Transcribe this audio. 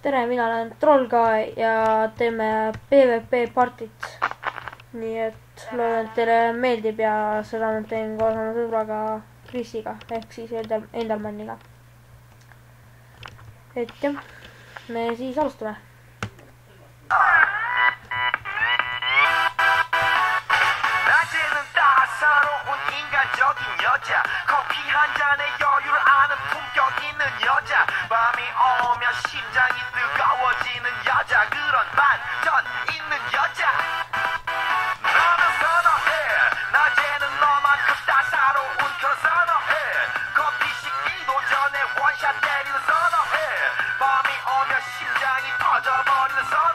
tere, mina olen Trollguy ja teeme PvP partit. nii et loodan, et teile meeldib ja seda ma teen koos oma sõbraga Krisiga ehk siis Endermaniga. et jah, me siis alustame. 인간적인 여자 커피 한 잔에 여유를 아는 품격 있는 여자 밤이 오면 심장이 뜨거워지는 여자 그런 반전 있는 여자 너는 선어해 낮에는 너만큼 따사로운 그런 선어해 커피 식기도 전에 원샷 때리는 선어해 밤이 오면 심장이 터져버리는 선어해